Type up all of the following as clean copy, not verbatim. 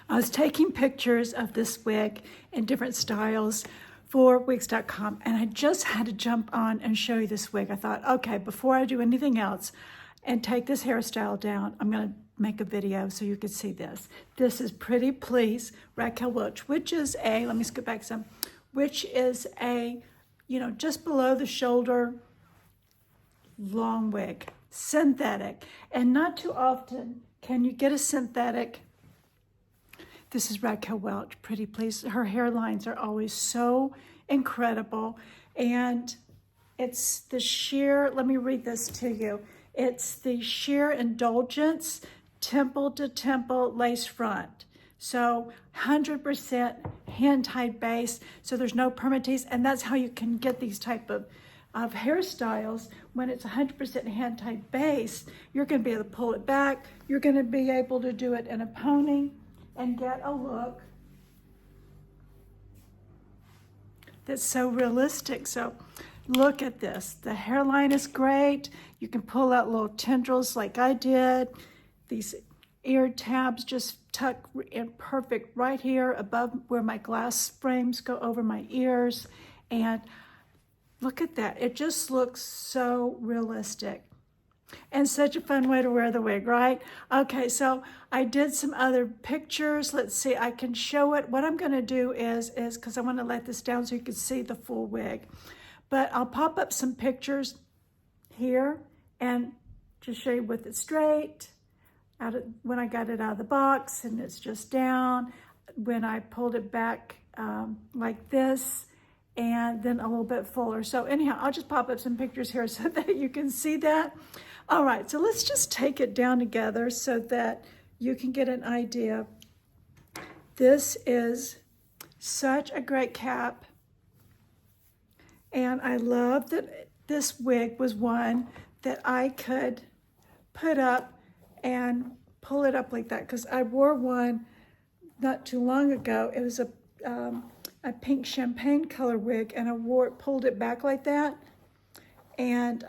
I was taking pictures of this wig in different styles for wigs.com, and I just had to jump on and show you this wig. I thought, okay, before I do anything else and take this hairstyle down, I'm gonna make a video so you can see this. This is Pretty Please Raquel Welch, which is a, let me scoot back some, which is a, you know, just below the shoulder, long wig, synthetic. And not too often can you get a synthetic. This is Raquel Welch, Pretty Please. Her hairlines are always so incredible. And it's the sheer, let me read this to you. It's the sheer Indulgence temple to temple lace front. So 100% hand-tied base, so there's no permatease, and that's how you can get these type of hairstyles. When it's 100% hand-tied base, you're gonna be able to pull it back, you're gonna be able to do it in a pony and get a look that's so realistic. So look at this. The hairline is great. You can pull out little tendrils like I did. These ear tabs just tuck in perfect right here above where my glass frames go over my ears. And look at that. It just looks so realistic. And such a fun way to wear the wig, right? Okay, so I did some other pictures. Let's see, I can show it. What I'm gonna do is because I wanna let this down so you can see the full wig. But I'll pop up some pictures here and just show you with it straight, when I got it out of the box and it's just down, when I pulled it back like this, and then a little bit fuller. So anyhow, I'll just pop up some pictures here so that you can see that. All right, so let's just take it down together so that you can get an idea. This is such a great cap. And I love that this wig was one that I could put up and pull it up like that, because I wore one not too long ago. It was a pink champagne color wig, and I pulled it back like that. And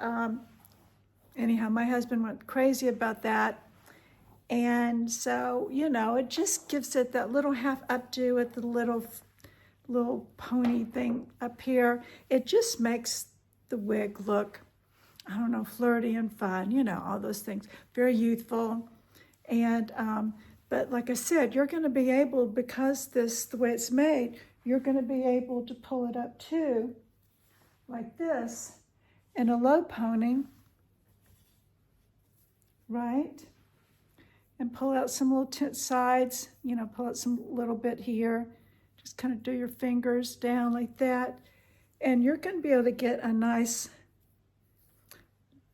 anyhow, my husband went crazy about that. And so, you know, it just gives it that little half updo with the little pony thing up here. It just makes the wig look, I don't know, flirty and fun, you know, all those things. Very youthful. And, but like I said, you're gonna be able, because the way it's made, you're gonna be able to pull it up too, like this, in a low pony, right? And pull out some little sides, you know, pull out some little bit here. Just kind of do your fingers down like that. And you're gonna be able to get a nice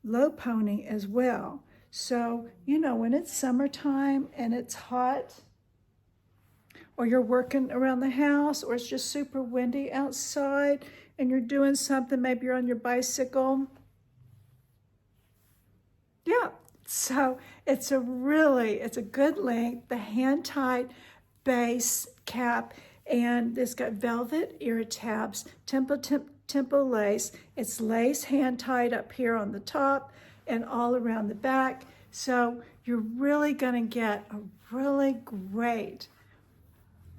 low pony as well. So, you know, when it's summertime and it's hot, or you're working around the house, or it's just super windy outside and you're doing something, maybe you're on your bicycle. Yeah, so it's a good length, the hand-tied base cap, and it's got velvet ear tabs, temple lace. It's lace hand-tied up here on the top and all around the back. So you're really gonna get a really great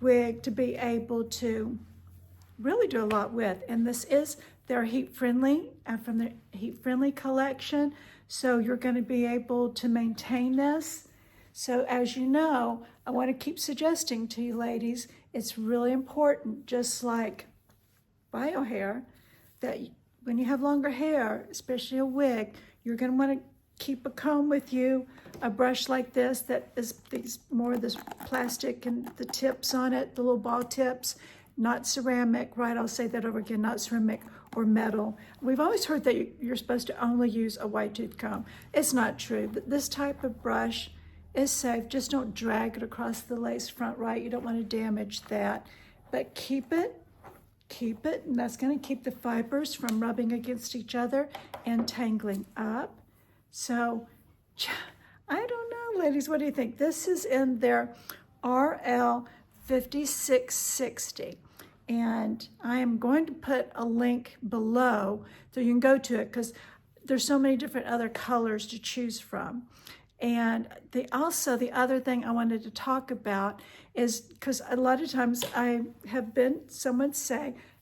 wig to be able to really do a lot with. And this is their heat-friendly, from the heat-friendly collection. So you're gonna be able to maintain this. So as you know, I wanna keep suggesting to you ladies, it's really important, just like bio hair, that when you have longer hair, especially a wig, you're gonna wanna keep a comb with you, a brush like this that is more of this plastic and the tips on it, the little ball tips, not ceramic, right? I'll say that over again, not ceramic or metal. We've always heard that you're supposed to only use a white tooth comb. It's not true. This type of brush is safe. Just don't drag it across the lace front, right? You don't want to damage that. But keep it, and that's going to keep the fibers from rubbing against each other and tangling up. So, I don't know, ladies, what do you think? This is in their RL 5660. And I am going to put a link below so you can go to it, because there's so many different other colors to choose from. And the other thing I wanted to talk about is, because a lot of times I have been, someone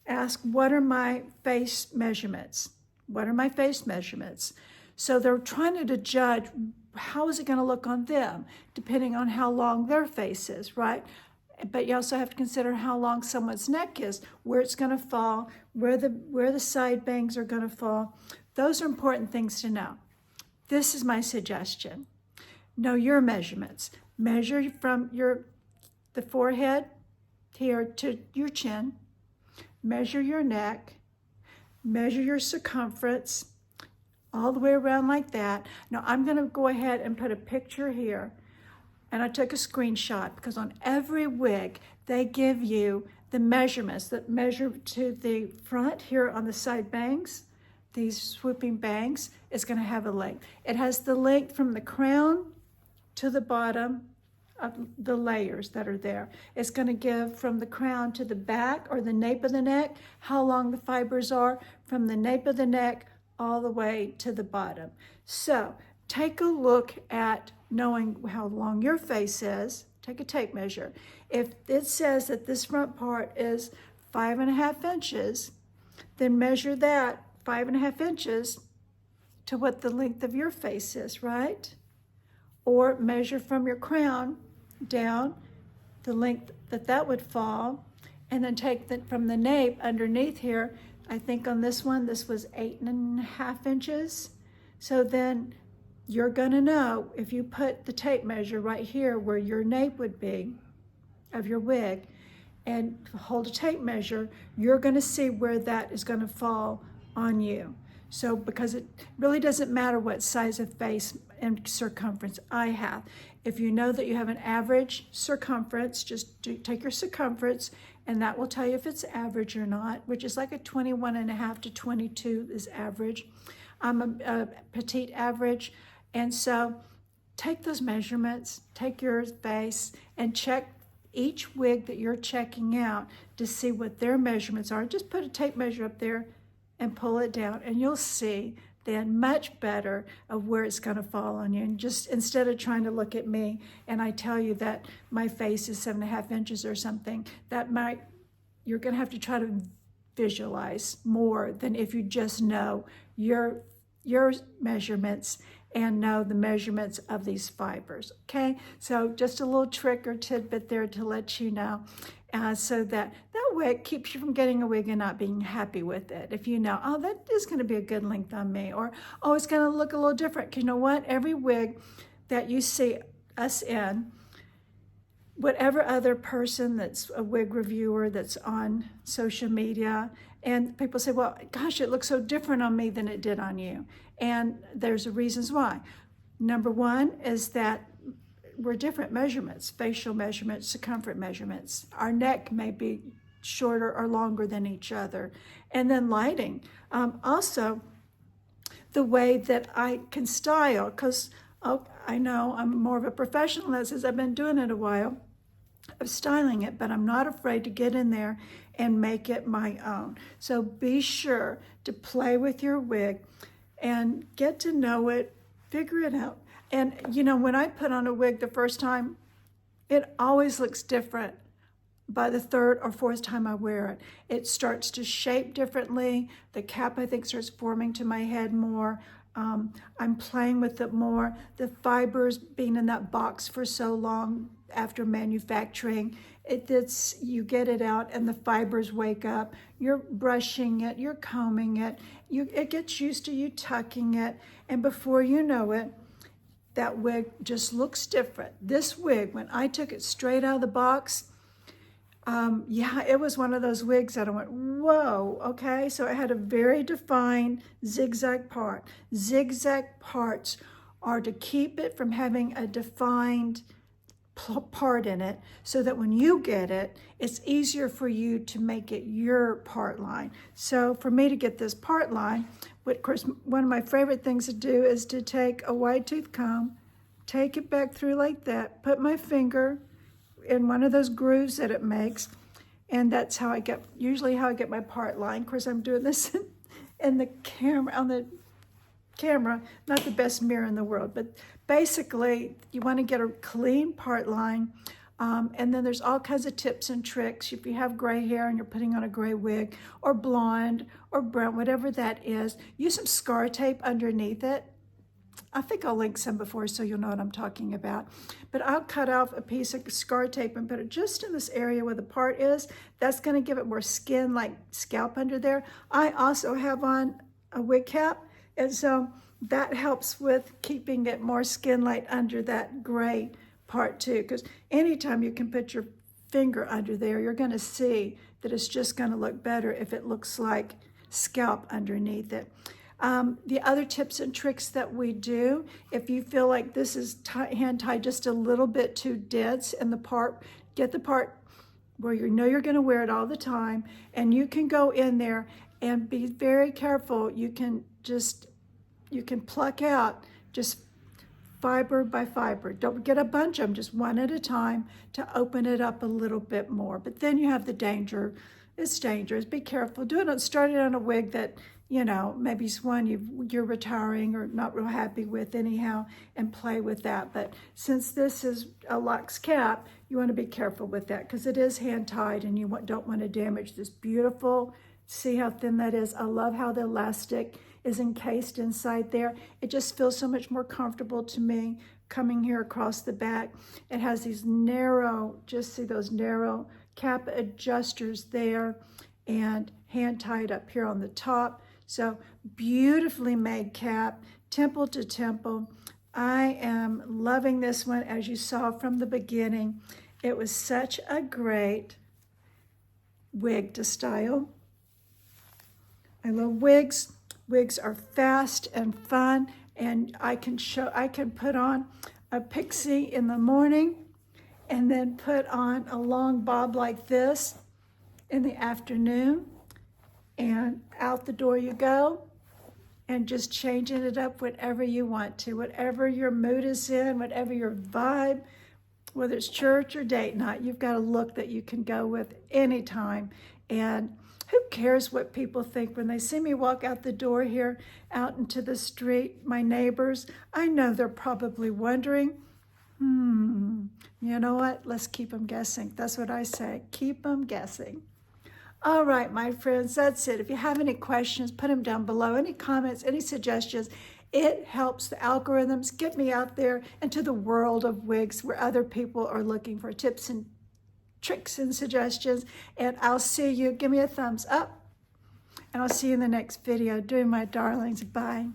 ask, what are my face measurements? What are my face measurements? So they're trying to judge how is it going to look on them, depending on how long their face is, right? But you also have to consider how long someone's neck is, where it's going to fall, where the side bangs are going to fall. Those are important things to know. This is my suggestion. Know your measurements. Measure from the forehead here to your chin. Measure your neck. Measure your circumference all the way around like that. Now I'm going to go ahead and put a picture here. And I took a screenshot because on every wig, they give you the measurements that measure to the front here on the side bangs. These swooping bangs is going to have a length. It has the length from the crown to the bottom of the layers that are there. It's going to give from the crown to the back or the nape of the neck, how long the fibers are from the nape of the neck all the way to the bottom. So take a look at knowing how long your face is. Take a tape measure. If it says that this front part is 5.5 inches, then measure that 5.5 inches to what the length of your face is, right? Or measure from your crown down the length that would fall, and then take from the nape underneath here. I think on this one, this was 8.5 inches. So then you're gonna know, if you put the tape measure right here where your nape would be of your wig and hold a tape measure, you're gonna see where that is gonna fall on you. So because it really doesn't matter what size of face and circumference I have. If you know that you have an average circumference, just take your circumference and that will tell you if it's average or not, which is like a 21.5 to 22 is average. I'm a petite average. And so take those measurements, take your face and check each wig that you're checking out to see what their measurements are. Just put a tape measure up there and pull it down and you'll see then much better of where it's going to fall on you. And just instead of trying to look at me and I tell you that my face is 7.5 inches or something, you're going to have to try to visualize more than if you just know your measurements and know the measurements of these fibers, okay? So just a little trick or tidbit there to let you know, so that way it keeps you from getting a wig and not being happy with it. If you know, oh, that is gonna be a good length on me, or, oh, it's gonna look a little different. 'Cause you know what? Every wig that you see us in, whatever other person that's a wig reviewer that's on social media, and people say, well, gosh, it looks so different on me than it did on you. And there's reasons why. Number one is that we're different measurements, facial measurements, circumference measurements. Our neck may be shorter or longer than each other. And then lighting. Also, the way that I can style, because I know I'm more of a professional now since I've been doing it a while, of styling it, but I'm not afraid to get in there and make it my own. So be sure to play with your wig and get to know it, figure it out. And you know, when I put on a wig the first time, it always looks different by the third or fourth time I wear it. It starts to shape differently. The cap, I think, starts forming to my head more. I'm playing with it more. The fibers being in that box for so long after manufacturing, you get it out and the fibers wake up. You're brushing it, you're combing it, it gets used to you tucking it, and before you know it, that wig just looks different. This wig, when I took it straight out of the box, yeah, it was one of those wigs that I went, whoa, okay. So it had a very defined zigzag part. Zigzag parts are to keep it from having a defined part in it, so that when you get it, it's easier for you to make it your part line. So for me to get this part line, of course, one of my favorite things to do is to take a wide tooth comb, take it back through like that, put my finger in one of those grooves that it makes, and that's how I get, usually how I get my part line. Of course, I'm doing this in the camera, on the camera, not the best mirror in the world, but basically, you want to get a clean part line. And then there's all kinds of tips and tricks. If you have gray hair and you're putting on a gray wig, or blonde or brown, whatever that is, use some scar tape underneath it. I think I'll link some before so you'll know what I'm talking about. But I'll cut off a piece of scar tape and put it just in this area where the part is. That's going to give it more skin, like scalp under there. I also have on a wig cap, and so that helps with keeping it more skin-like under that gray part too, because anytime you can put your finger under there, you're going to see that it's just going to look better if it looks like scalp underneath it. The other tips and tricks that we do, if you feel like this is hand tied just a little bit too dense in the part, get the part where you know you're going to wear it all the time, and you can go in there and be very careful. You can pluck out just fiber by fiber. Don't get a bunch of them, just one at a time to open it up a little bit more. But then you have the danger. It's dangerous. Be careful. Start it on a wig that, you know, maybe it's one you're retiring or not real happy with anyhow, and play with that. But since this is a luxe cap, you want to be careful with that because it is hand tied, and you don't want to damage this beautiful. See how thin that is? I love how the elastic is encased inside there. It just feels so much more comfortable to me coming here across the back. It has these narrow, just see those narrow cap adjusters there, and hand tied up here on the top. So beautifully made cap, temple to temple. I am loving this one, as you saw from the beginning. It was such a great wig to style. I love wigs. Wigs are fast and fun, and I can put on a pixie in the morning and then put on a long bob like this in the afternoon, and out the door you go, and just changing it up whatever you want to, whatever your mood is in, whatever your vibe, whether it's church or date night, you've got a look that you can go with anytime. And who cares what people think when they see me walk out the door here, out into the street, my neighbors? I know they're probably wondering, you know what? Let's keep them guessing. That's what I say. Keep them guessing. All right, my friends, that's it. If you have any questions, put them down below. Any comments, any suggestions. It helps the algorithms get me out there into the world of wigs where other people are looking for tips and tricks and suggestions. And I'll see you. Give me a thumbs up. And I'll see you in the next video. Doing my darlings. Bye.